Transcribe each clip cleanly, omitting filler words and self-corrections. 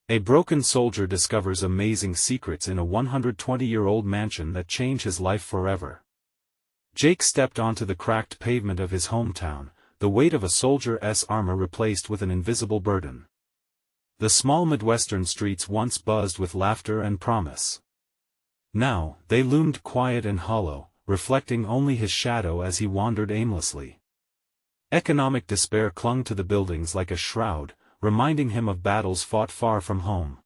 A broken soldier discovers amazing secrets in a 120-year-old mansion that change his life forever. Jake stepped onto the cracked pavement of his hometown, the weight of a soldier's armor replaced with an invisible burden. The small Midwestern streets once buzzed with laughter and promise. Now, they loomed quiet and hollow, reflecting only his shadow as he wandered aimlessly. Economic despair clung to the buildings like a shroud, reminding him of battles fought far from home.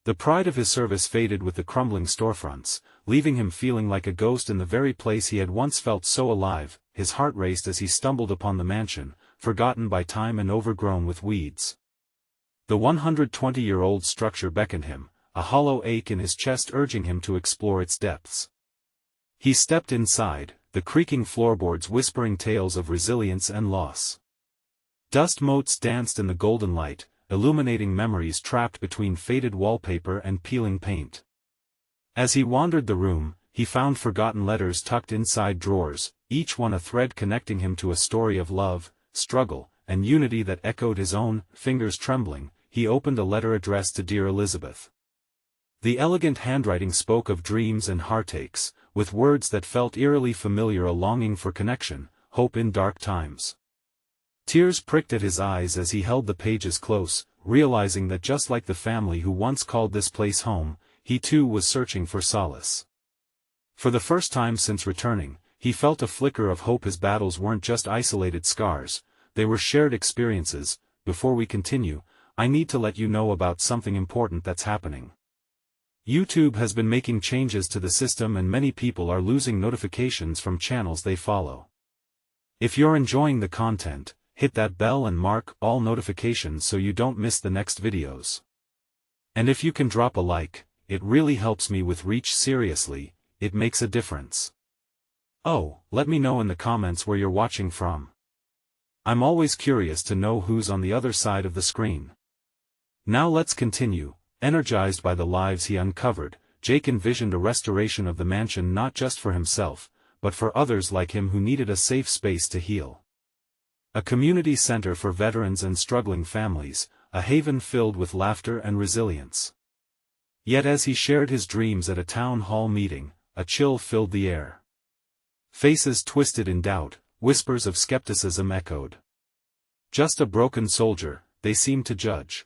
The pride of his service faded with the crumbling storefronts, leaving him feeling like a ghost in the very place he had once felt so alive. His heart raced as he stumbled upon the mansion, forgotten by time and overgrown with weeds. The 120-year-old structure beckoned him, a hollow ache in his chest urging him to explore its depths. He stepped inside, the creaking floorboards whispering tales of resilience and loss. Dust motes danced in the golden light, illuminating memories trapped between faded wallpaper and peeling paint. As he wandered the room, he found forgotten letters tucked inside drawers, each one a thread connecting him to a story of love, struggle, and unity that echoed his own. Fingers trembling, he opened a letter addressed to Dear Elizabeth. The elegant handwriting spoke of dreams and heartaches, with words that felt eerily familiar, a longing for connection, hope in dark times. Tears pricked at his eyes as he held the pages close, realizing that just like the family who once called this place home, he too was searching for solace. For the first time since returning, he felt a flicker of hope. His battles weren't just isolated scars, they were shared experiences. Before we continue, I need to let you know about something important that's happening. YouTube has been making changes to the system and many people are losing notifications from channels they follow. If you're enjoying the content, hit that bell and mark all notifications so you don't miss the next videos. And if you can drop a like, it really helps me with reach. Seriously, it makes a difference. Oh, let me know in the comments where you're watching from. I'm always curious to know who's on the other side of the screen. Now let's continue. Energized by the lives he uncovered, Jake envisioned a restoration of the mansion not just for himself, but for others like him who needed a safe space to heal. A community center for veterans and struggling families, a haven filled with laughter and resilience. Yet as he shared his dreams at a town hall meeting, a chill filled the air. Faces twisted in doubt, whispers of skepticism echoed. Just a broken soldier, they seemed to judge.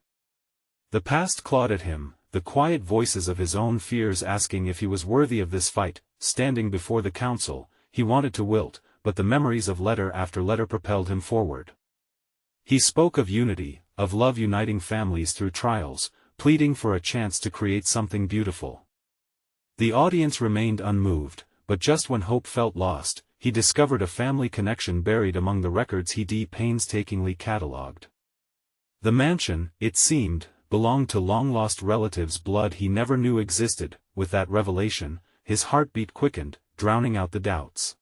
The past clawed at him, the quiet voices of his own fears asking if he was worthy of this fight. Standing before the council, he wanted to wilt, but the memories of letter after letter propelled him forward. He spoke of unity, of love uniting families through trials, pleading for a chance to create something beautiful. The audience remained unmoved, but just when hope felt lost, he discovered a family connection buried among the records he painstakingly catalogued. The mansion, it seemed, belonged to long-lost relatives, blood he never knew existed. With that revelation, his heartbeat quickened, drowning out the doubts.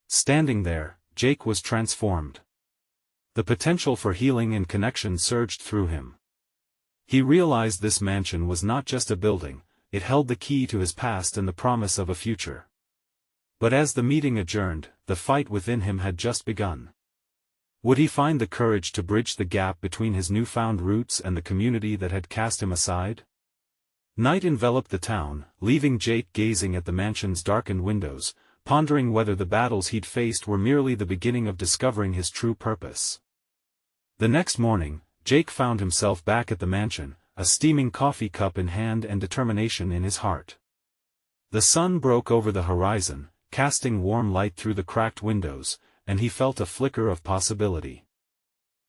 Standing there, Jake was transformed. The potential for healing and connection surged through him. He realized this mansion was not just a building, it held the key to his past and the promise of a future. But as the meeting adjourned, the fight within him had just begun. Would he find the courage to bridge the gap between his newfound roots and the community that had cast him aside? Night enveloped the town, leaving Jake gazing at the mansion's darkened windows, pondering whether the battles he'd faced were merely the beginning of discovering his true purpose. The next morning, Jake found himself back at the mansion, a steaming coffee cup in hand and determination in his heart. The sun broke over the horizon, casting warm light through the cracked windows, and he felt a flicker of possibility.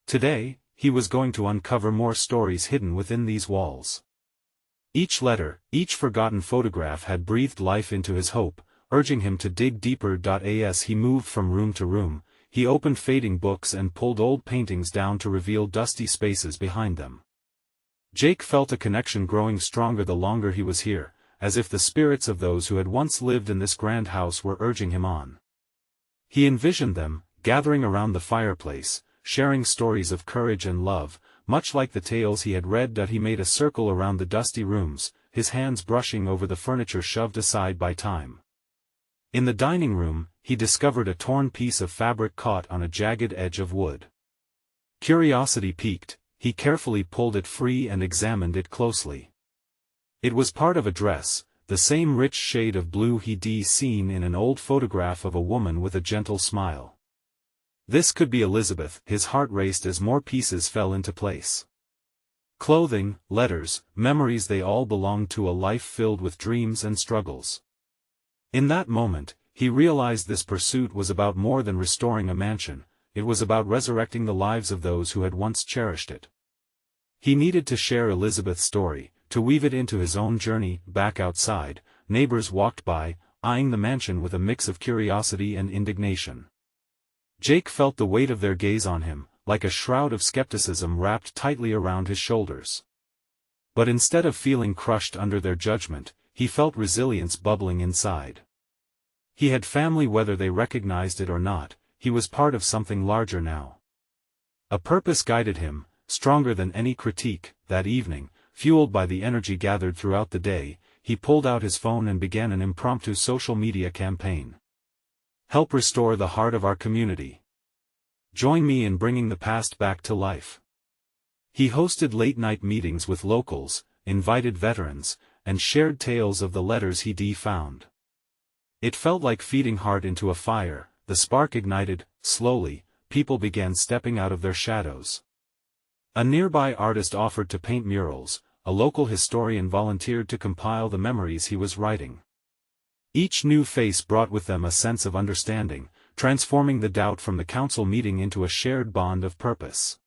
Today, he was going to uncover more stories hidden within these walls. Each letter, each forgotten photograph had breathed life into his hope, urging him to dig deeper. As he moved from room to room, he opened fading books and pulled old paintings down to reveal dusty spaces behind them. Jake felt a connection growing stronger the longer he was here, as if the spirits of those who had once lived in this grand house were urging him on. He envisioned them, gathering around the fireplace, sharing stories of courage and love, much like the tales he had read. He made a circle around the dusty rooms, his hands brushing over the furniture shoved aside by time. In the dining room, he discovered a torn piece of fabric caught on a jagged edge of wood. Curiosity piqued, he carefully pulled it free and examined it closely. It was part of a dress, the same rich shade of blue he'd seen in an old photograph of a woman with a gentle smile. This could be Elizabeth. His heart raced as more pieces fell into place. Clothing, letters, memories, they all belonged to a life filled with dreams and struggles. In that moment, he realized this pursuit was about more than restoring a mansion, it was about resurrecting the lives of those who had once cherished it. He needed to share Elizabeth's story, to weave it into his own journey. Back outside, neighbors walked by, eyeing the mansion with a mix of curiosity and indignation. Jake felt the weight of their gaze on him, like a shroud of skepticism wrapped tightly around his shoulders. But instead of feeling crushed under their judgment, he felt resilience bubbling inside. He had family whether they recognized it or not, he was part of something larger now. A purpose guided him, stronger than any critique. That evening, fueled by the energy gathered throughout the day, he pulled out his phone and began an impromptu social media campaign. Help restore the heart of our community. Join me in bringing the past back to life. He hosted late-night meetings with locals, invited veterans, and shared tales of the letters he'd found. It felt like feeding heart into a fire. The spark ignited. Slowly, people began stepping out of their shadows. A nearby artist offered to paint murals, a local historian volunteered to compile the memories he was writing. Each new face brought with them a sense of understanding, transforming the doubt from the council meeting into a shared bond of purpose.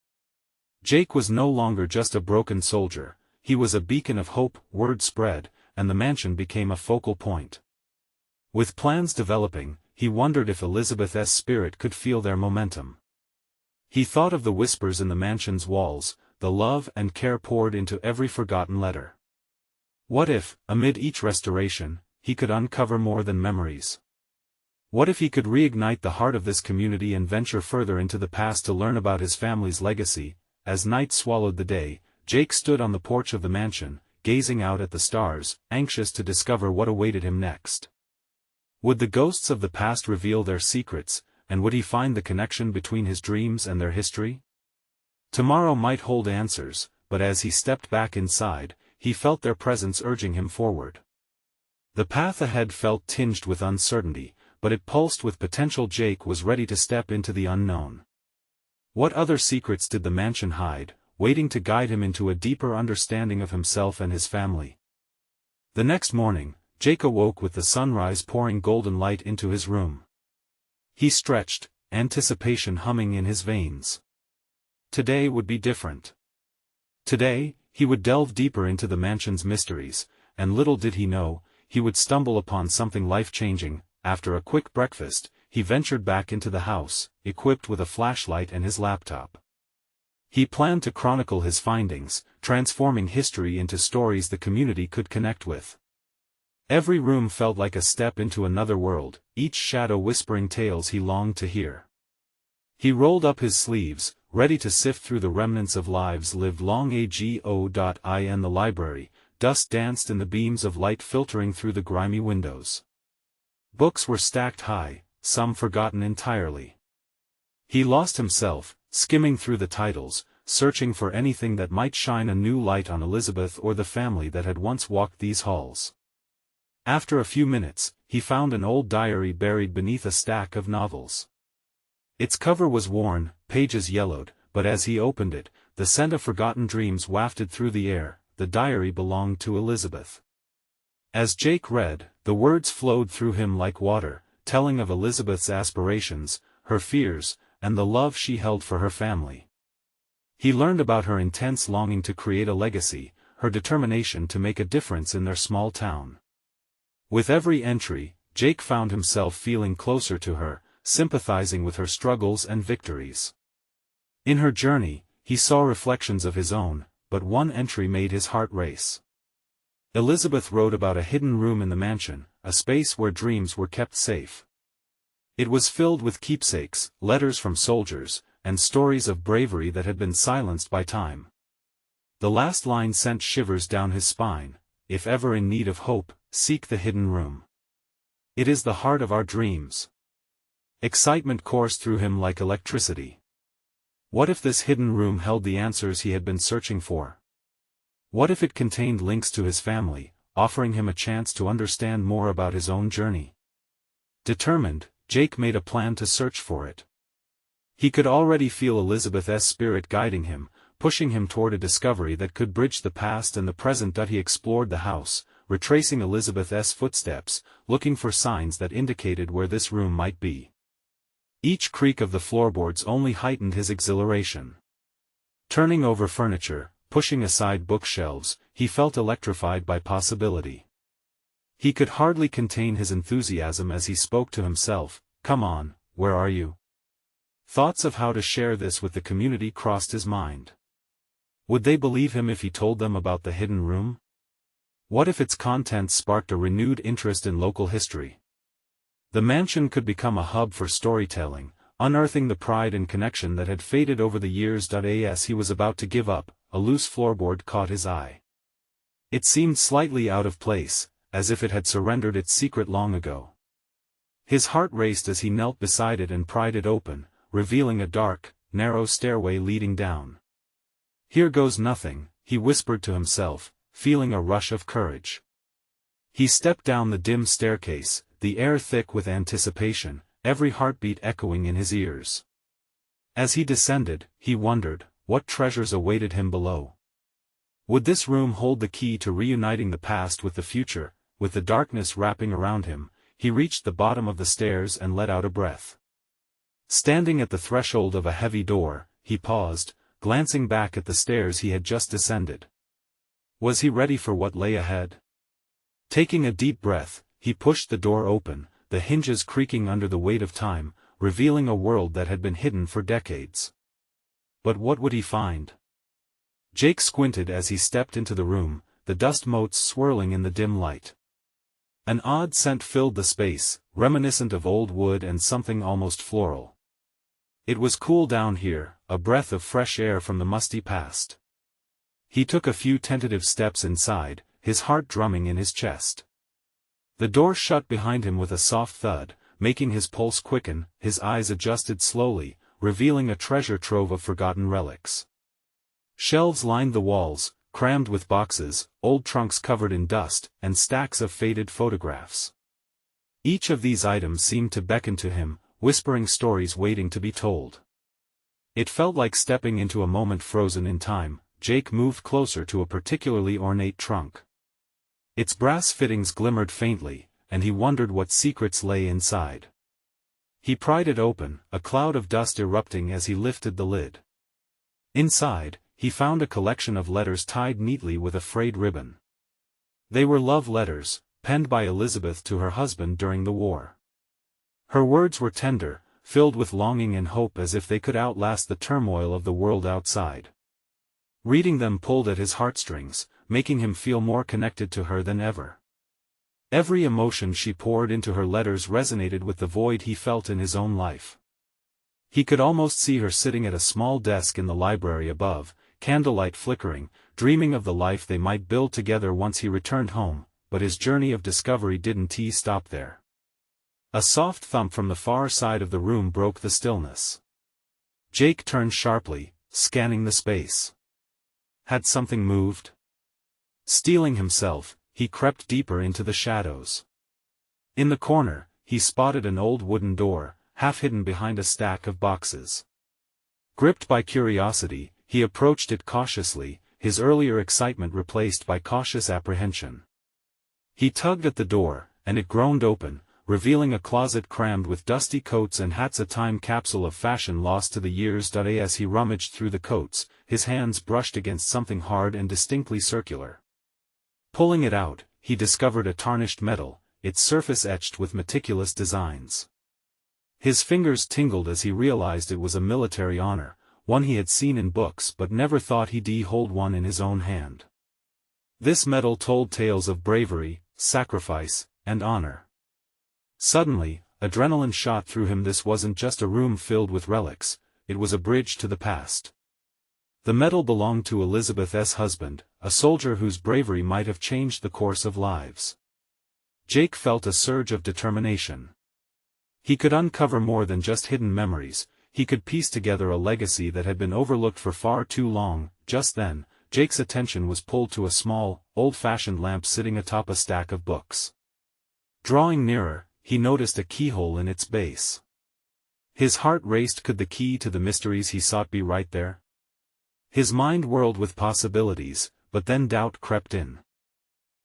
Jake was no longer just a broken soldier, he was a beacon of hope. Word spread, and the mansion became a focal point. With plans developing, he wondered if Elizabeth's spirit could feel their momentum. He thought of the whispers in the mansion's walls, the love and care poured into every forgotten letter. What if, amid each restoration, he could uncover more than memories? What if he could reignite the heart of this community and venture further into the past to learn about his family's legacy? As night swallowed the day, Jake stood on the porch of the mansion, gazing out at the stars, anxious to discover what awaited him next. Would the ghosts of the past reveal their secrets, and would he find the connection between his dreams and their history? Tomorrow might hold answers, but as he stepped back inside, he felt their presence urging him forward. The path ahead felt tinged with uncertainty, but it pulsed with potential. Jake was ready to step into the unknown. What other secrets did the mansion hide, waiting to guide him into a deeper understanding of himself and his family? The next morning, Jake awoke with the sunrise pouring golden light into his room. He stretched, anticipation humming in his veins. Today would be different. Today, he would delve deeper into the mansion's mysteries, and little did he know, he would stumble upon something life-changing. After a quick breakfast, he ventured back into the house, equipped with a flashlight and his laptop. He planned to chronicle his findings, transforming history into stories the community could connect with. Every room felt like a step into another world, each shadow whispering tales he longed to hear. He rolled up his sleeves, ready to sift through the remnants of lives lived long ago. In the library, dust danced in the beams of light filtering through the grimy windows. Books were stacked high, some forgotten entirely. He lost himself, skimming through the titles, searching for anything that might shine a new light on Elizabeth or the family that had once walked these halls. After a few minutes, he found an old diary buried beneath a stack of novels. Its cover was worn, pages yellowed, but as he opened it, the scent of forgotten dreams wafted through the air. The diary belonged to Elizabeth. As Jake read, the words flowed through him like water, telling of Elizabeth's aspirations, her fears, and the love she held for her family. He learned about her intense longing to create a legacy, her determination to make a difference in their small town. With every entry, Jake found himself feeling closer to her, sympathizing with her struggles and victories. In her journey, he saw reflections of his own, but one entry made his heart race. Elizabeth wrote about a hidden room in the mansion, a space where dreams were kept safe. It was filled with keepsakes, letters from soldiers, and stories of bravery that had been silenced by time. The last line sent shivers down his spine: if ever in need of hope, seek the hidden room. It is the heart of our dreams. Excitement coursed through him like electricity. What if this hidden room held the answers he had been searching for? What if it contained links to his family, offering him a chance to understand more about his own journey? Determined, Jake made a plan to search for it. He could already feel Elizabeth's spirit guiding him, pushing him toward a discovery that could bridge the past and the present. He explored the house, retracing Elizabeth's footsteps, looking for signs that indicated where this room might be. Each creak of the floorboards only heightened his exhilaration. Turning over furniture, pushing aside bookshelves, he felt electrified by possibility. He could hardly contain his enthusiasm as he spoke to himself. Come on, where are you? Thoughts of how to share this with the community crossed his mind. Would they believe him if he told them about the hidden room? What if its contents sparked a renewed interest in local history? The mansion could become a hub for storytelling, unearthing the pride and connection that had faded over the years. As he was about to give up, a loose floorboard caught his eye. It seemed slightly out of place, as if it had surrendered its secret long ago. His heart raced as he knelt beside it and pried it open, revealing a dark, narrow stairway leading down. Here goes nothing, he whispered to himself, feeling a rush of courage. He stepped down the dim staircase, the air thick with anticipation, every heartbeat echoing in his ears. As he descended, he wondered, what treasures awaited him below? Would this room hold the key to reuniting the past with the future? With the darkness wrapping around him, he reached the bottom of the stairs and let out a breath. Standing at the threshold of a heavy door, he paused, glancing back at the stairs he had just descended. Was he ready for what lay ahead? Taking a deep breath, he pushed the door open, the hinges creaking under the weight of time, revealing a world that had been hidden for decades. But what would he find? Jake squinted as he stepped into the room, the dust motes swirling in the dim light. An odd scent filled the space, reminiscent of old wood and something almost floral. It was cool down here, a breath of fresh air from the musty past. He took a few tentative steps inside, his heart drumming in his chest. The door shut behind him with a soft thud, making his pulse quicken. His eyes adjusted slowly, revealing a treasure trove of forgotten relics. Shelves lined the walls, crammed with boxes, old trunks covered in dust, and stacks of faded photographs. Each of these items seemed to beckon to him, whispering stories waiting to be told. It felt like stepping into a moment frozen in time. Jake moved closer to a particularly ornate trunk. Its brass fittings glimmered faintly, and he wondered what secrets lay inside. He pried it open, a cloud of dust erupting as he lifted the lid. Inside, he found a collection of letters tied neatly with a frayed ribbon. They were love letters, penned by Elizabeth to her husband during the war. Her words were tender, filled with longing and hope, as if they could outlast the turmoil of the world outside. Reading them pulled at his heartstrings, making him feel more connected to her than ever. Every emotion she poured into her letters resonated with the void he felt in his own life. He could almost see her sitting at a small desk in the library above, candlelight flickering, dreaming of the life they might build together once he returned home. But his journey of discovery didn't stop there. A soft thump from the far side of the room broke the stillness. Jake turned sharply, scanning the space. Had something moved? Steeling himself, he crept deeper into the shadows. In the corner, he spotted an old wooden door, half hidden behind a stack of boxes. Gripped by curiosity, he approached it cautiously, his earlier excitement replaced by cautious apprehension. He tugged at the door, and it groaned open, revealing a closet crammed with dusty coats and hats, a time capsule of fashion lost to the years. As he rummaged through the coats, his hands brushed against something hard and distinctly circular. Pulling it out, he discovered a tarnished metal, its surface etched with meticulous designs. His fingers tingled as he realized it was a military honor, one he had seen in books but never thought he'd hold one in his own hand. This metal told tales of bravery, sacrifice, and honor. Suddenly, adrenaline shot through him. This wasn't just a room filled with relics, it was a bridge to the past. The metal belonged to Elizabeth's husband, a soldier whose bravery might have changed the course of lives. Jake felt a surge of determination. He could uncover more than just hidden memories, he could piece together a legacy that had been overlooked for far too long. Just then, Jake's attention was pulled to a small, old-fashioned lamp sitting atop a stack of books. Drawing nearer, he noticed a keyhole in its base. His heart raced. Could the key to the mysteries he sought be right there? His mind whirled with possibilities, but then doubt crept in.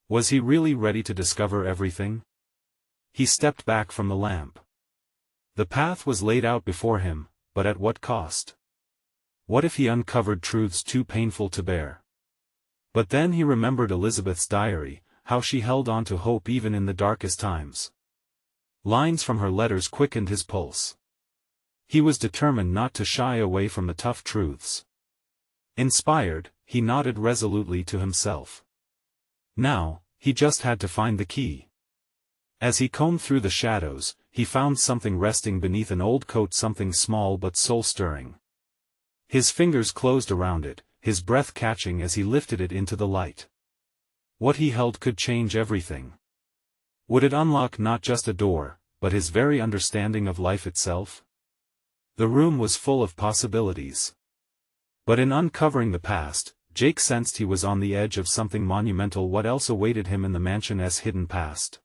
Was he really ready to discover everything? He stepped back from the lamp. The path was laid out before him, but at what cost? What if he uncovered truths too painful to bear? But then he remembered Elizabeth's diary, how she held on to hope even in the darkest times. Lines from her letters quickened his pulse. He was determined not to shy away from the tough truths. Inspired, he nodded resolutely to himself. Now, he just had to find the key. As he combed through the shadows, he found something resting beneath an old coat, something small but soul-stirring. His fingers closed around it, his breath catching as he lifted it into the light. What he held could change everything. Would it unlock not just a door, but his very understanding of life itself? The room was full of possibilities. But in uncovering the past, Jake sensed he was on the edge of something monumental. What else awaited him in the mansion's hidden past?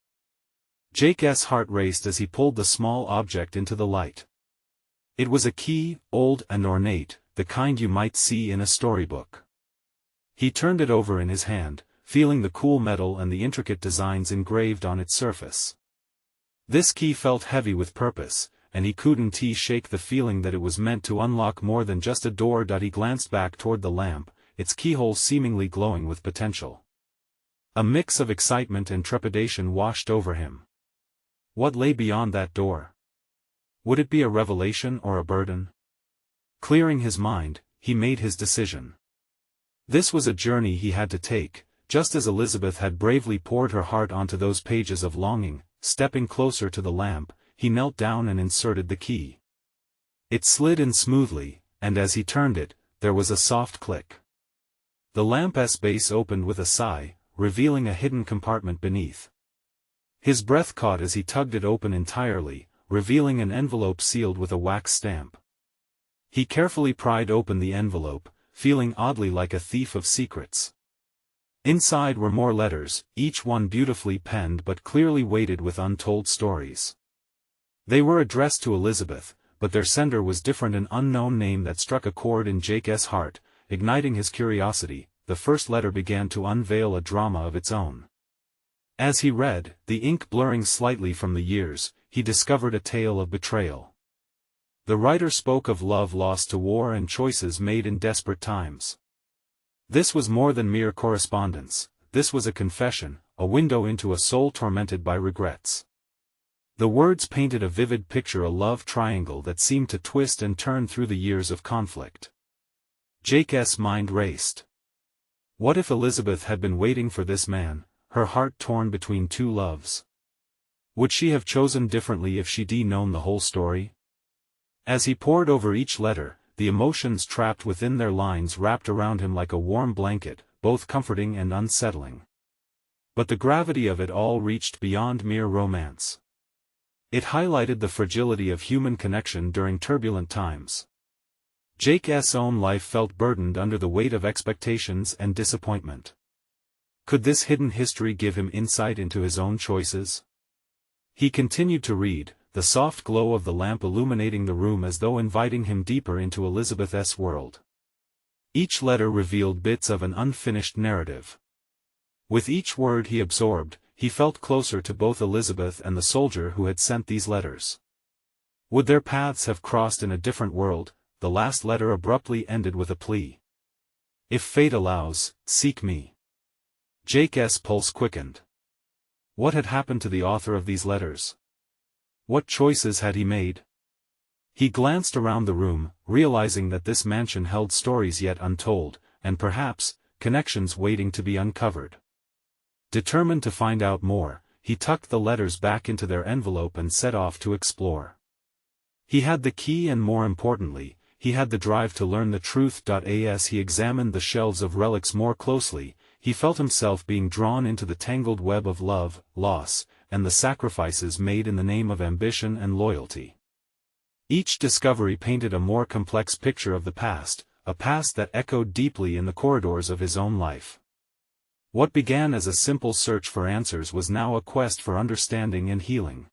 Jake's heart raced as he pulled the small object into the light. It was a key, old and ornate, the kind you might see in a storybook. He turned it over in his hand, feeling the cool metal and the intricate designs engraved on its surface. This key felt heavy with purpose, and he couldn't shake the feeling that it was meant to unlock more than just a door. He glanced back toward the lamp, its keyhole seemingly glowing with potential. A mix of excitement and trepidation washed over him. What lay beyond that door? Would it be a revelation or a burden? Clearing his mind, he made his decision. This was a journey he had to take, just as Elizabeth had bravely poured her heart onto those pages of longing. Stepping closer to the lamp, he knelt down and inserted the key. It slid in smoothly, and as he turned it, there was a soft click. The lamp's base opened with a sigh, revealing a hidden compartment beneath. His breath caught as he tugged it open entirely, revealing an envelope sealed with a wax stamp. He carefully pried open the envelope, feeling oddly like a thief of secrets. Inside were more letters, each one beautifully penned but clearly weighted with untold stories. They were addressed to Elizabeth, but their sender was different, an unknown name that struck a chord in Jake's heart, igniting his curiosity. The first letter began to unveil a drama of its own. As he read, the ink blurring slightly from the years, he discovered a tale of betrayal. The writer spoke of love lost to war and choices made in desperate times. This was more than mere correspondence, this was a confession, a window into a soul tormented by regrets. The words painted a vivid picture, a love triangle that seemed to twist and turn through the years of conflict. Jake's mind raced. What if Elizabeth had been waiting for this man, her heart torn between two loves? Would she have chosen differently if she'd known the whole story? As he pored over each letter, the emotions trapped within their lines wrapped around him like a warm blanket, both comforting and unsettling. But the gravity of it all reached beyond mere romance. It highlighted the fragility of human connection during turbulent times. Jake's own life felt burdened under the weight of expectations and disappointment. Could this hidden history give him insight into his own choices? He continued to read, the soft glow of the lamp illuminating the room as though inviting him deeper into Elizabeth's world. Each letter revealed bits of an unfinished narrative. With each word he absorbed, he felt closer to both Elizabeth and the soldier who had sent these letters. Would their paths have crossed in a different world? The last letter abruptly ended with a plea. If fate allows, seek me. Jake's pulse quickened. What had happened to the author of these letters? What choices had he made? He glanced around the room, realizing that this mansion held stories yet untold, and perhaps, connections waiting to be uncovered. Determined to find out more, he tucked the letters back into their envelope and set off to explore. He had the key, and more importantly, he had the drive to learn the truth. As he examined the shelves of relics more closely, he felt himself being drawn into the tangled web of love, loss, and the sacrifices made in the name of ambition and loyalty. Each discovery painted a more complex picture of the past, a past that echoed deeply in the corridors of his own life. What began as a simple search for answers was now a quest for understanding and healing.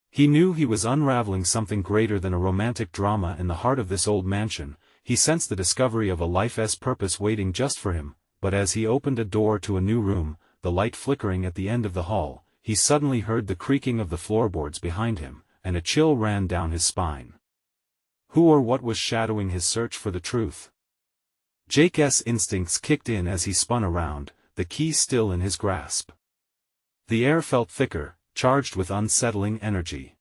He knew he was unraveling something greater than a romantic drama in the heart of this old mansion. He sensed the discovery of a life's purpose waiting just for him, but as he opened a door to a new room, the light flickering at the end of the hall, he suddenly heard the creaking of the floorboards behind him, and a chill ran down his spine. Who or what was shadowing his search for the truth? Jake's instincts kicked in as he spun around, the key still in his grasp. The air felt thicker, charged with unsettling energy.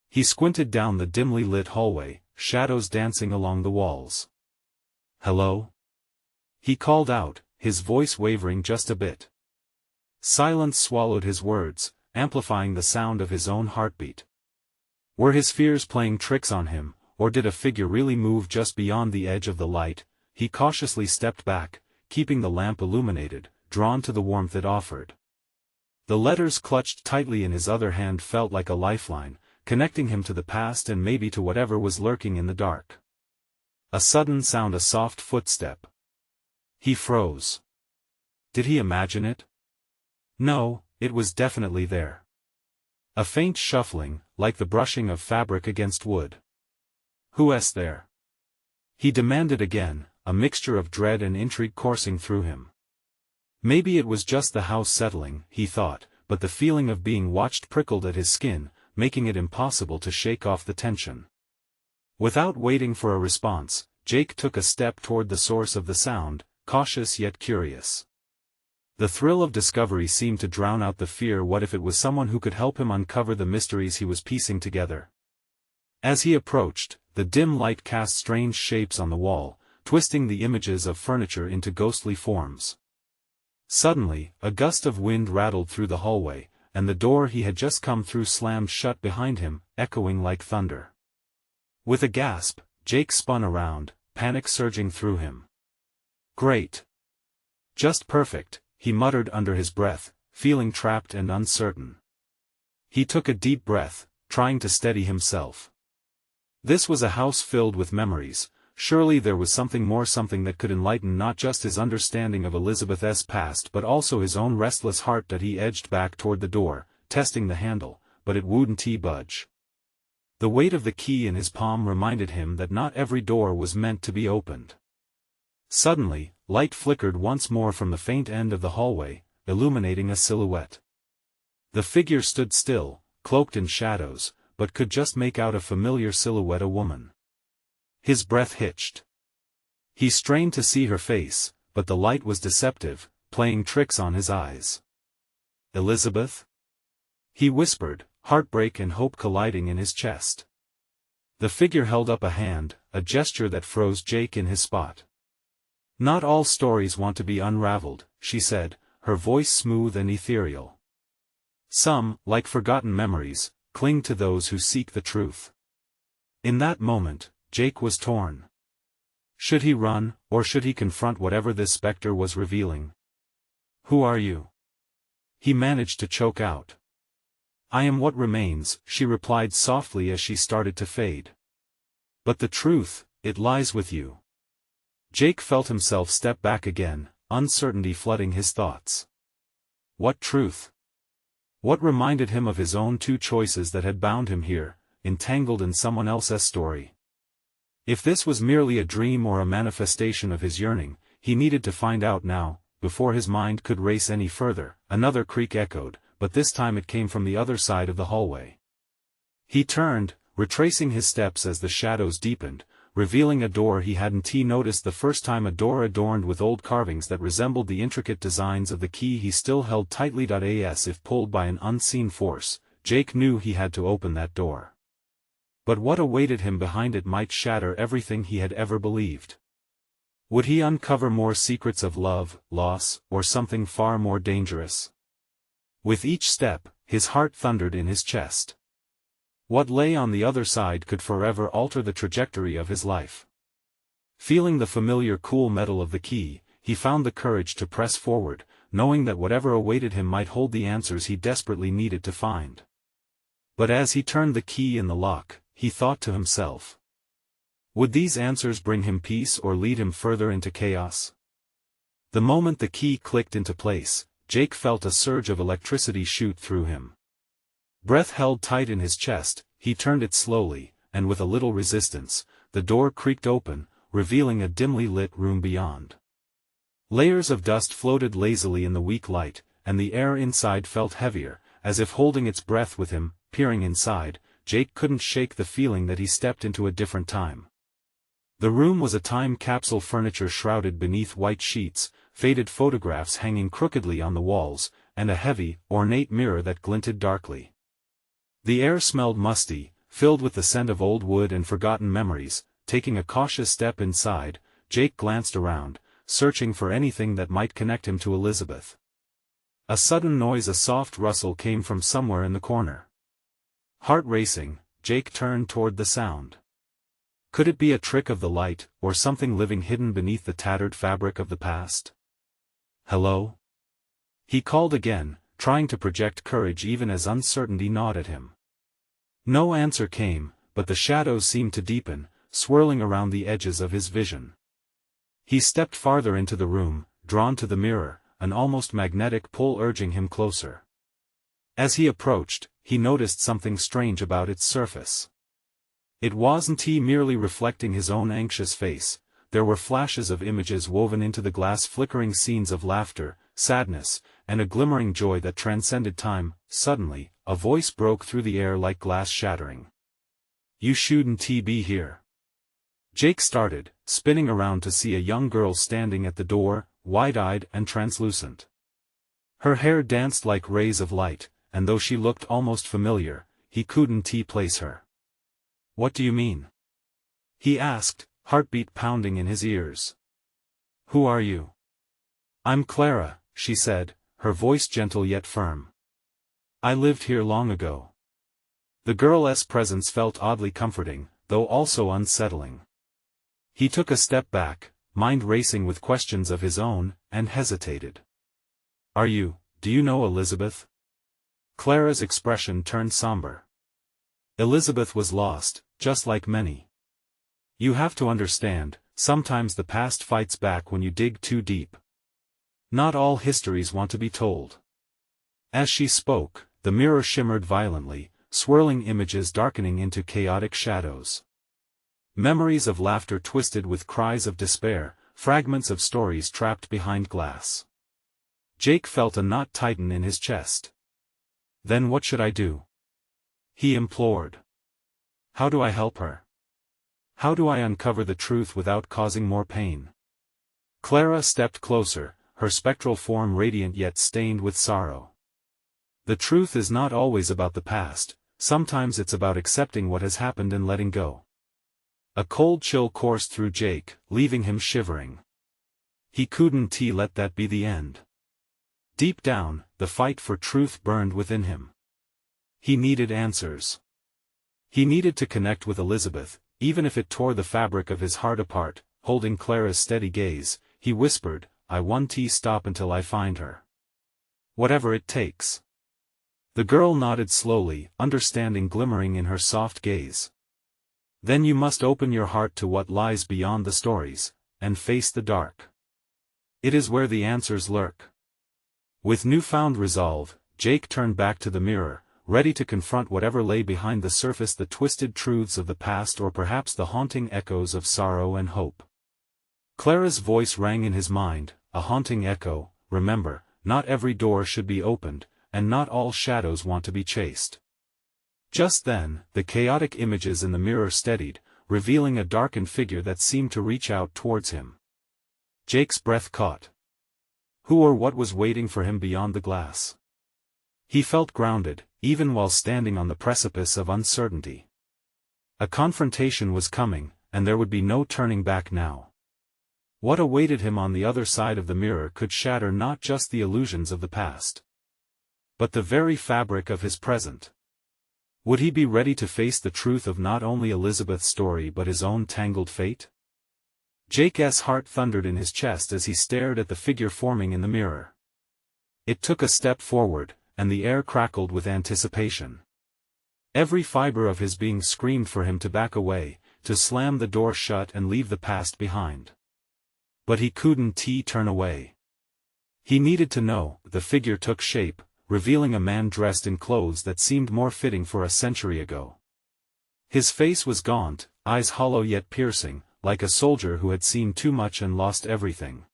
He squinted down the dimly lit hallway, shadows dancing along the walls. "Hello?" he called out, his voice wavering just a bit. Silence swallowed his words, amplifying the sound of his own heartbeat. Were his fears playing tricks on him, or did a figure really move just beyond the edge of the light? He cautiously stepped back, keeping the lamp illuminated, drawn to the warmth it offered. The letters clutched tightly in his other hand felt like a lifeline, connecting him to the past and maybe to whatever was lurking in the dark. A sudden sound, a soft footstep. He froze. Did he imagine it? No, it was definitely there. A faint shuffling, like the brushing of fabric against wood. "Who's there?" he demanded again, a mixture of dread and intrigue coursing through him. Maybe it was just the house settling, he thought, but the feeling of being watched prickled at his skin, making it impossible to shake off the tension. Without waiting for a response, Jake took a step toward the source of the sound, cautious yet curious. The thrill of discovery seemed to drown out the fear. What if it was someone who could help him uncover the mysteries he was piecing together? As he approached, the dim light cast strange shapes on the wall, twisting the images of furniture into ghostly forms. Suddenly, a gust of wind rattled through the hallway, and the door he had just come through slammed shut behind him, echoing like thunder. With a gasp, Jake spun around, panic surging through him. "Great. Just perfect," he muttered under his breath, feeling trapped and uncertain. He took a deep breath, trying to steady himself. This was a house filled with memories. Surely there was something more, something that could enlighten not just his understanding of Elizabeth's past but also his own restless heart. That he edged back toward the door, testing the handle, but it wouldn't budge. The weight of the key in his palm reminded him that not every door was meant to be opened. Suddenly, light flickered once more from the faint end of the hallway, illuminating a silhouette. The figure stood still, cloaked in shadows, but could just make out a familiar silhouette, a woman. His breath hitched. He strained to see her face, but the light was deceptive, playing tricks on his eyes. "Elizabeth?" he whispered, heartbreak and hope colliding in his chest. The figure held up a hand, a gesture that froze Jake in his spot. "Not all stories want to be unraveled," she said, her voice smooth and ethereal. "Some, like forgotten memories, cling to those who seek the truth." In that moment, Jake was torn. Should he run, or should he confront whatever this specter was revealing? "Who are you?" he managed to choke out. "I am what remains," she replied softly as she started to fade. "But the truth, it lies with you." Jake felt himself step back again, uncertainty flooding his thoughts. What truth? What reminded him of his own two choices that had bound him here, entangled in someone else's story? If this was merely a dream or a manifestation of his yearning, he needed to find out now, before his mind could race any further. Another creak echoed, but this time it came from the other side of the hallway. He turned, retracing his steps as the shadows deepened, revealing a door he hadn't noticed the first time, a door adorned with old carvings that resembled the intricate designs of the key he still held tightly. As if pulled by an unseen force, Jake knew he had to open that door. But what awaited him behind it might shatter everything he had ever believed. Would he uncover more secrets of love, loss, or something far more dangerous? With each step, his heart thundered in his chest. What lay on the other side could forever alter the trajectory of his life. Feeling the familiar cool metal of the key, he found the courage to press forward, knowing that whatever awaited him might hold the answers he desperately needed to find. But as he turned the key in the lock, he thought to himself. Would these answers bring him peace or lead him further into chaos? The moment the key clicked into place, Jake felt a surge of electricity shoot through him. Breath held tight in his chest, he turned it slowly, and with a little resistance, the door creaked open, revealing a dimly lit room beyond. Layers of dust floated lazily in the weak light, and the air inside felt heavier, as if holding its breath with him. Peering inside, Jake couldn't shake the feeling that he stepped into a different time. The room was a time capsule, furniture shrouded beneath white sheets, faded photographs hanging crookedly on the walls, and a heavy, ornate mirror that glinted darkly. The air smelled musty, filled with the scent of old wood and forgotten memories. Taking a cautious step inside, Jake glanced around, searching for anything that might connect him to Elizabeth. A sudden noise, a soft rustle, came from somewhere in the corner. Heart racing, Jake turned toward the sound. Could it be a trick of the light, or something living hidden beneath the tattered fabric of the past? "Hello?" he called again, trying to project courage even as uncertainty gnawed at him. No answer came, but the shadows seemed to deepen, swirling around the edges of his vision. He stepped farther into the room, drawn to the mirror, an almost magnetic pull urging him closer. As he approached, he noticed something strange about its surface. It wasn't he merely reflecting his own anxious face. There were flashes of images woven into the glass, flickering scenes of laughter, sadness, and a glimmering joy that transcended time. Suddenly, a voice broke through the air like glass shattering. "You shouldn't be here." Jake started, spinning around to see a young girl standing at the door, wide-eyed and translucent. Her hair danced like rays of light, and though she looked almost familiar, he couldn't place her. "What do you mean?" he asked, heartbeat pounding in his ears. "Who are you?" "I'm Clara," she said, her voice gentle yet firm. "I lived here long ago." The girl's presence felt oddly comforting, though also unsettling. He took a step back, mind racing with questions of his own, and hesitated. Do you know Elizabeth?" Clara's expression turned somber. "Elizabeth was lost, just like many. You have to understand, sometimes the past fights back when you dig too deep. Not all histories want to be told." As she spoke, the mirror shimmered violently, swirling images darkening into chaotic shadows. Memories of laughter twisted with cries of despair, fragments of stories trapped behind glass. Jake felt a knot tighten in his chest. "Then what should I do?" he implored. "How do I help her? How do I uncover the truth without causing more pain?" Clara stepped closer, her spectral form radiant yet stained with sorrow. "The truth is not always about the past, sometimes it's about accepting what has happened and letting go." A cold chill coursed through Jake, leaving him shivering. He couldn't let that be the end. Deep down, the fight for truth burned within him. He needed answers. He needed to connect with Elizabeth, even if it tore the fabric of his heart apart. Holding Clara's steady gaze, he whispered, "I won't stop until I find her. Whatever it takes." The girl nodded slowly, understanding glimmering in her soft gaze. "Then you must open your heart to what lies beyond the stories, and face the dark. It is where the answers lurk." With newfound resolve, Jake turned back to the mirror, ready to confront whatever lay behind the surface, the twisted truths of the past or perhaps the haunting echoes of sorrow and hope. Clara's voice rang in his mind, a haunting echo. "Remember, not every door should be opened, and not all shadows want to be chased." Just then, the chaotic images in the mirror steadied, revealing a darkened figure that seemed to reach out towards him. Jake's breath caught. Who or what was waiting for him beyond the glass? He felt grounded, even while standing on the precipice of uncertainty. A confrontation was coming, and there would be no turning back now. What awaited him on the other side of the mirror could shatter not just the illusions of the past, but the very fabric of his present. Would he be ready to face the truth of not only Elizabeth's story but his own tangled fate? Jake's heart thundered in his chest as he stared at the figure forming in the mirror. It took a step forward, and the air crackled with anticipation. Every fiber of his being screamed for him to back away, to slam the door shut and leave the past behind. But he couldn't turn away. He needed to know. The figure took shape, revealing a man dressed in clothes that seemed more fitting for a century ago. His face was gaunt, eyes hollow yet piercing, like a soldier who had seen too much and lost everything.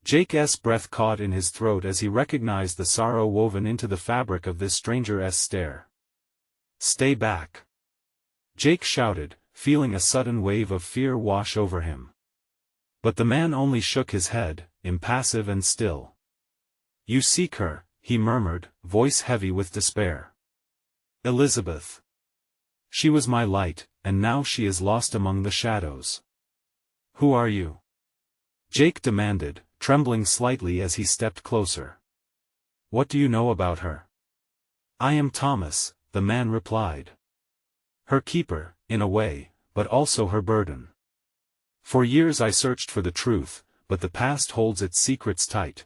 Jake's breath caught in his throat as he recognized the sorrow woven into the fabric of this stranger's stare. "Stay back!" Jake shouted, feeling a sudden wave of fear wash over him. But the man only shook his head, impassive and still. "You seek her," he murmured, voice heavy with despair. "Elizabeth. She was my light, and now she is lost among the shadows." "Who are you?" Jake demanded, trembling slightly as he stepped closer. "What do you know about her?" "I am Thomas," the man replied. "Her keeper, in a way, but also her burden. For years I searched for the truth, but the past holds its secrets tight."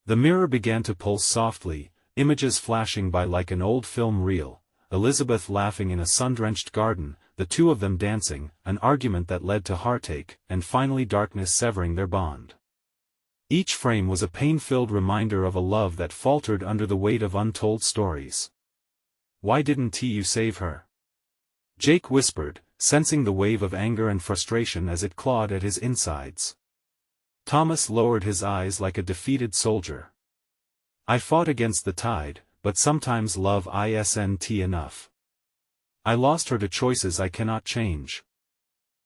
The mirror began to pulse softly, images flashing by like an old film reel, Elizabeth laughing in a sun-drenched garden, the two of them dancing, an argument that led to heartache, and finally darkness severing their bond. Each frame was a pain-filled reminder of a love that faltered under the weight of untold stories. "Why didn't you save her?" Jake whispered, sensing the wave of anger and frustration as it clawed at his insides. Thomas lowered his eyes like a defeated soldier. "I fought against the tide, but sometimes love isn't enough. I lost her to choices I cannot change."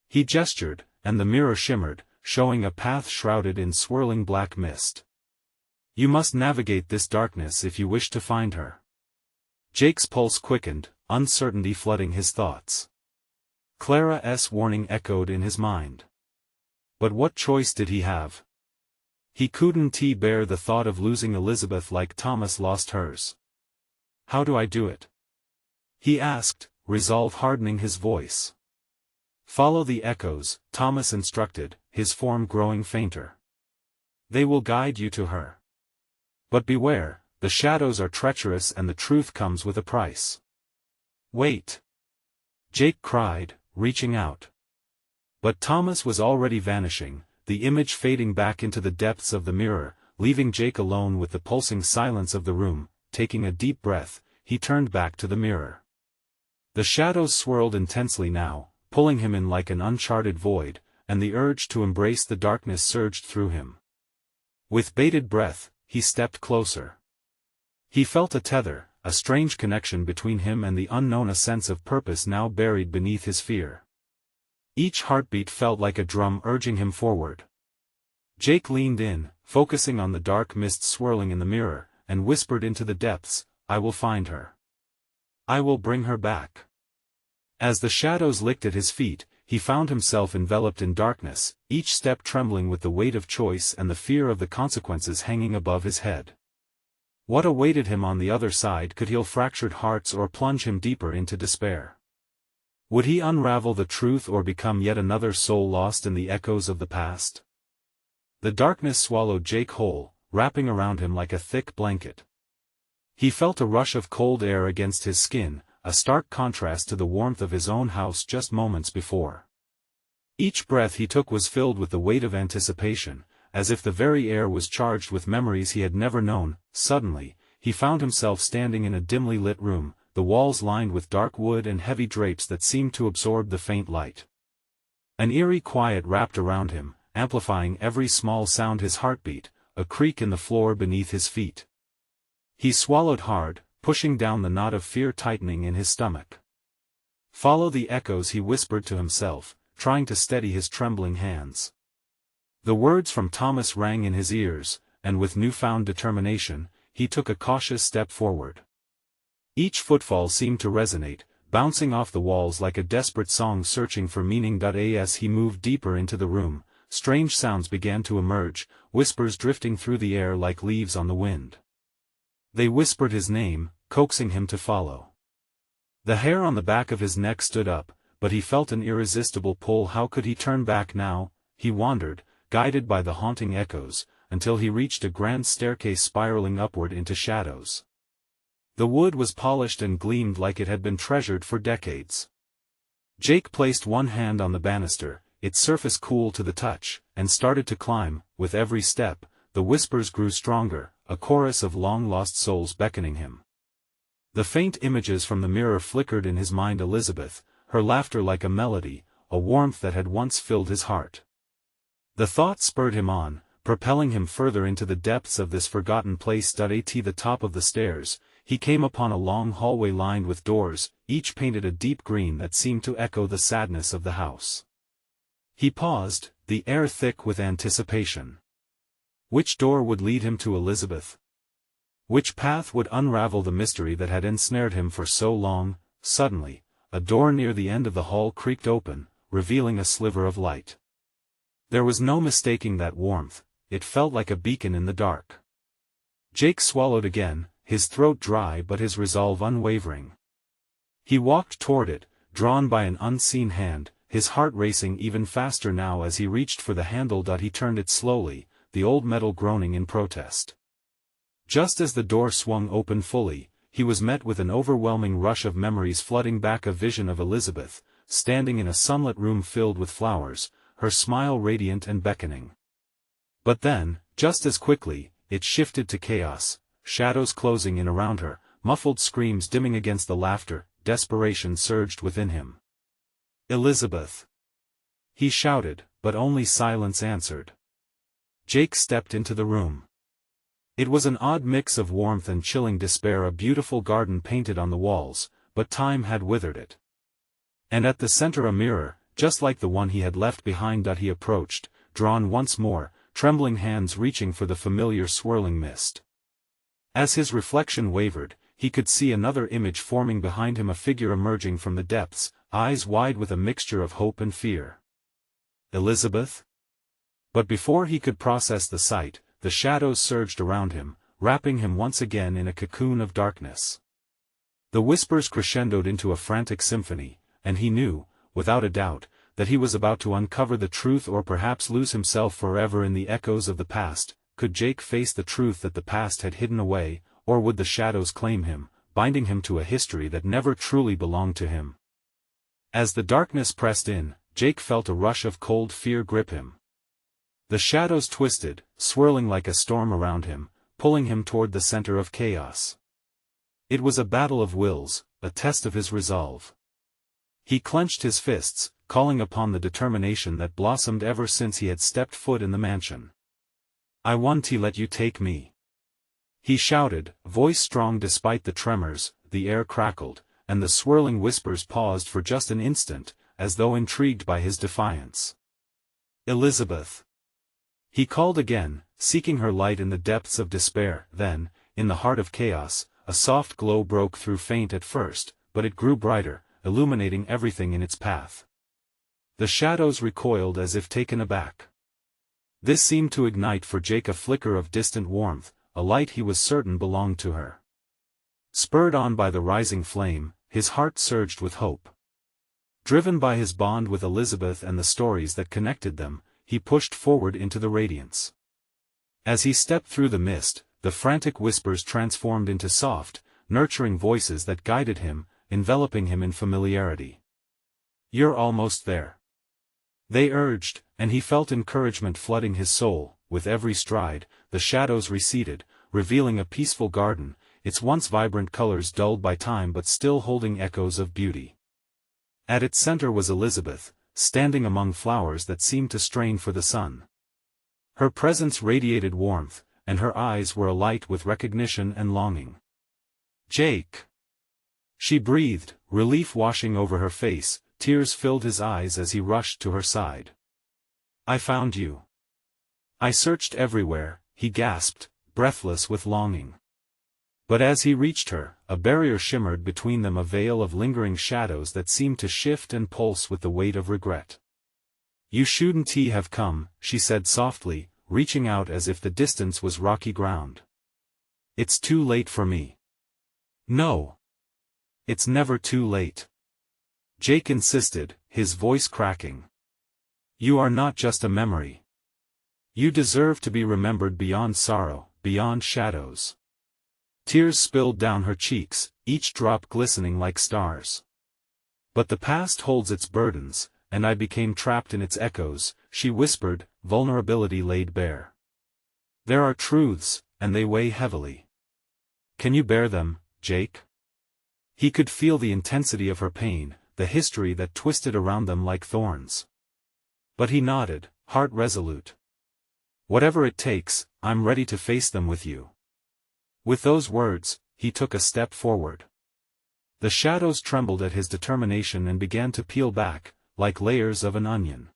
He gestured, and the mirror shimmered, showing a path shrouded in swirling black mist. "You must navigate this darkness if you wish to find her." Jake's pulse quickened, uncertainty flooding his thoughts. Clara's warning echoed in his mind. But what choice did he have? He couldn't bear the thought of losing Elizabeth like Thomas lost hers. "How do I do it?" he asked, resolve hardening his voice. "Follow the echoes," Thomas instructed, his form growing fainter. "They will guide you to her. But beware, the shadows are treacherous and the truth comes with a price." "Wait!" Jake cried, reaching out. But Thomas was already vanishing, the image fading back into the depths of the mirror, leaving Jake alone with the pulsing silence of the room. Taking a deep breath, he turned back to the mirror. The shadows swirled intensely now, pulling him in like an uncharted void, and the urge to embrace the darkness surged through him. With bated breath, he stepped closer. He felt a tether, a strange connection between him and the unknown, a sense of purpose now buried beneath his fear. Each heartbeat felt like a drum urging him forward. Jake leaned in, focusing on the dark mist swirling in the mirror, and whispered into the depths, "I will find her. I will bring her back." As the shadows licked at his feet, he found himself enveloped in darkness, each step trembling with the weight of choice and the fear of the consequences hanging above his head. What awaited him on the other side could heal fractured hearts or plunge him deeper into despair. Would he unravel the truth or become yet another soul lost in the echoes of the past? The darkness swallowed Jake whole, wrapping around him like a thick blanket. He felt a rush of cold air against his skin, a stark contrast to the warmth of his own house just moments before. Each breath he took was filled with the weight of anticipation, as if the very air was charged with memories he had never known. Suddenly, he found himself standing in a dimly lit room, the walls lined with dark wood and heavy drapes that seemed to absorb the faint light. An eerie quiet wrapped around him, amplifying every small sound: his heartbeat, a creak in the floor beneath his feet. He swallowed hard, pushing down the knot of fear tightening in his stomach. "Follow the echoes," he whispered to himself, trying to steady his trembling hands. The words from Thomas rang in his ears, and with newfound determination, he took a cautious step forward. Each footfall seemed to resonate, bouncing off the walls like a desperate song searching for meaning. As he moved deeper into the room, strange sounds began to emerge, whispers drifting through the air like leaves on the wind. They whispered his name, coaxing him to follow. The hair on the back of his neck stood up, but he felt an irresistible pull. How could he turn back now? He wandered, guided by the haunting echoes, until he reached a grand staircase spiraling upward into shadows. The wood was polished and gleamed like it had been treasured for decades. Jake placed one hand on the banister, its surface cool to the touch, and started to climb. With every step, the whispers grew stronger, a chorus of long-lost souls beckoning him. The faint images from the mirror flickered in his mind: Elizabeth, her laughter like a melody, a warmth that had once filled his heart. The thought spurred him on, propelling him further into the depths of this forgotten place. At the top of the stairs, he came upon a long hallway lined with doors, each painted a deep green that seemed to echo the sadness of the house. He paused, the air thick with anticipation. Which door would lead him to Elizabeth? Which path would unravel the mystery that had ensnared him for so long? Suddenly, a door near the end of the hall creaked open, revealing a sliver of light. There was no mistaking that warmth, it felt like a beacon in the dark. Jake swallowed again, his throat dry but his resolve unwavering. He walked toward it, drawn by an unseen hand, his heart racing even faster now as he reached for the handle. He turned it slowly, the old metal groaning in protest. Just as the door swung open fully, he was met with an overwhelming rush of memories flooding back: a vision of Elizabeth, standing in a sunlit room filled with flowers, her smile radiant and beckoning. But then, just as quickly, it shifted to chaos, shadows closing in around her, muffled screams dimming against the laughter. Desperation surged within him. "Elizabeth!" he shouted, but only silence answered. Jake stepped into the room. It was an odd mix of warmth and chilling despair: a beautiful garden painted on the walls, but time had withered it. And at the center a mirror, just like the one he had left behind. He approached, drawn once more, trembling hands reaching for the familiar swirling mist. As his reflection wavered, he could see another image forming behind him: a figure emerging from the depths, eyes wide with a mixture of hope and fear. Elizabeth? But before he could process the sight, the shadows surged around him, wrapping him once again in a cocoon of darkness. The whispers crescendoed into a frantic symphony, and he knew, without a doubt, that he was about to uncover the truth or perhaps lose himself forever in the echoes of the past. Could Jake face the truth that the past had hidden away, or would the shadows claim him, binding him to a history that never truly belonged to him? As the darkness pressed in, Jake felt a rush of cold fear grip him. The shadows twisted, swirling like a storm around him, pulling him toward the center of chaos. It was a battle of wills, a test of his resolve. He clenched his fists, calling upon the determination that blossomed ever since he had stepped foot in the mansion. "I want to let you take me," he shouted, voice strong despite the tremors. The air crackled, and the swirling whispers paused for just an instant, as though intrigued by his defiance. "Elizabeth!" he called again, seeking her light in the depths of despair. Then, in the heart of chaos, a soft glow broke through, faint at first, but it grew brighter, illuminating everything in its path. The shadows recoiled as if taken aback. This seemed to ignite for Jake a flicker of distant warmth, a light he was certain belonged to her. Spurred on by the rising flame, his heart surged with hope. Driven by his bond with Elizabeth and the stories that connected them, he pushed forward into the radiance. As he stepped through the mist, the frantic whispers transformed into soft, nurturing voices that guided him, enveloping him in familiarity. "You're almost there," they urged, and he felt encouragement flooding his soul. With every stride, the shadows receded, revealing a peaceful garden, its once vibrant colors dulled by time but still holding echoes of beauty. At its center was Elizabeth, standing among flowers that seemed to strain for the sun. Her presence radiated warmth, and her eyes were alight with recognition and longing. "Jake!" she breathed, relief washing over her face. Tears filled his eyes as he rushed to her side. "I found you. I searched everywhere," he gasped, breathless with longing. But as he reached her, a barrier shimmered between them, a veil of lingering shadows that seemed to shift and pulse with the weight of regret. "You shouldn't have come," she said softly, reaching out as if the distance was rocky ground. "It's too late for me." "No. It's never too late," Jake insisted, his voice cracking. "You are not just a memory. You deserve to be remembered beyond sorrow, beyond shadows." Tears spilled down her cheeks, each drop glistening like stars. But the past holds its burdens, and I became trapped in its echoes, she whispered, vulnerability laid bare. There are truths, and they weigh heavily. Can you bear them, Jake? He could feel the intensity of her pain, the history that twisted around them like thorns. But he nodded, heart resolute. Whatever it takes, I'm ready to face them with you. With those words, he took a step forward. The shadows trembled at his determination and began to peel back, like layers of an onion.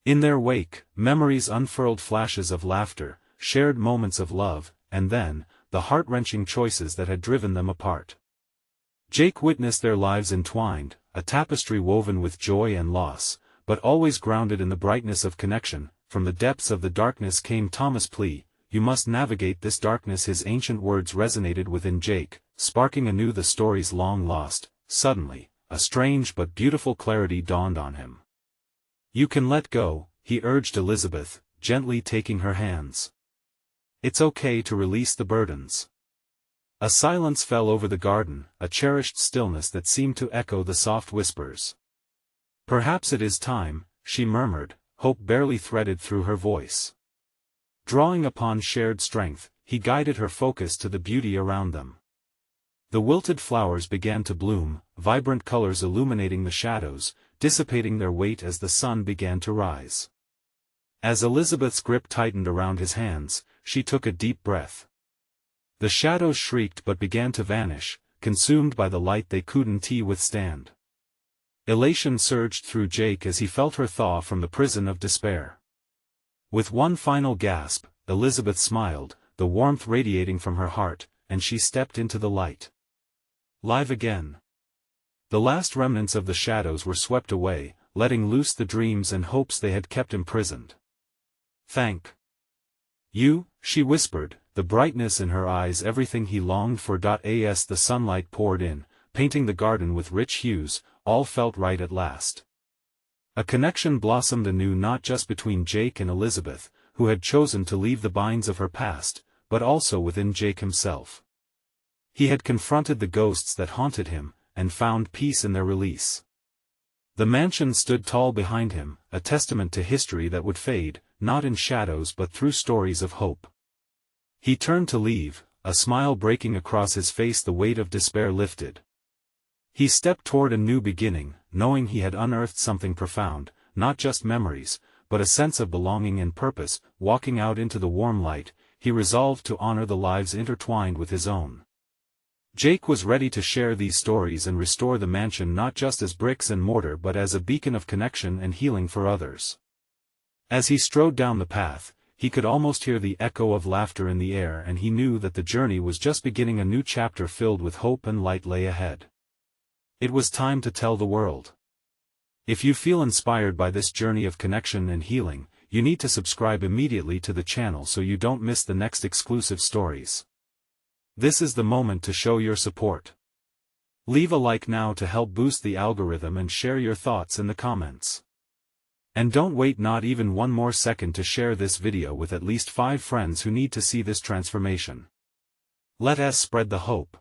In their wake, memories unfurled, flashes of laughter, shared moments of love, and then, the heart-wrenching choices that had driven them apart. Jake witnessed their lives entwined, a tapestry woven with joy and loss, but always grounded in the brightness of connection. From the depths of the darkness came Thomas' plea, "You must navigate this darkness." His ancient words resonated within Jake, sparking anew the stories long lost. Suddenly, a strange but beautiful clarity dawned on him. "You can let go," he urged Elizabeth, gently taking her hands. "It's okay to release the burdens." A silence fell over the garden, a cherished stillness that seemed to echo the soft whispers. "Perhaps it is time," she murmured, hope barely threaded through her voice. Drawing upon shared strength, he guided her focus to the beauty around them. The wilted flowers began to bloom, vibrant colors illuminating the shadows, dissipating their weight as the sun began to rise. As Elizabeth's grip tightened around his hands, she took a deep breath. The shadows shrieked but began to vanish, consumed by the light they couldn't withstand. Elation surged through Jake as he felt her thaw from the prison of despair. With one final gasp, Elizabeth smiled, the warmth radiating from her heart, and she stepped into the light. Live again. The last remnants of the shadows were swept away, letting loose the dreams and hopes they had kept imprisoned. "Thank you," she whispered, the brightness in her eyes everything he longed for. As the sunlight poured in, painting the garden with rich hues, all felt right at last. A connection blossomed anew, not just between Jake and Elizabeth, who had chosen to leave the binds of her past, but also within Jake himself. He had confronted the ghosts that haunted him, and found peace in their release. The mansion stood tall behind him, a testament to history that would fade, not in shadows but through stories of hope. He turned to leave, a smile breaking across his face, the weight of despair lifted. He stepped toward a new beginning, knowing he had unearthed something profound, not just memories, but a sense of belonging and purpose. Walking out into the warm light, he resolved to honor the lives intertwined with his own. Jake was ready to share these stories and restore the mansion not just as bricks and mortar but as a beacon of connection and healing for others. As he strode down the path, he could almost hear the echo of laughter in the air, and he knew that the journey was just beginning. A new chapter filled with hope and light lay ahead. It was time to tell the world. If you feel inspired by this journey of connection and healing, you need to subscribe immediately to the channel so you don't miss the next exclusive stories. This is the moment to show your support. Leave a like now to help boost the algorithm and share your thoughts in the comments. And don't wait not even one more second to share this video with at least 5 friends who need to see this transformation. Let us spread the hope.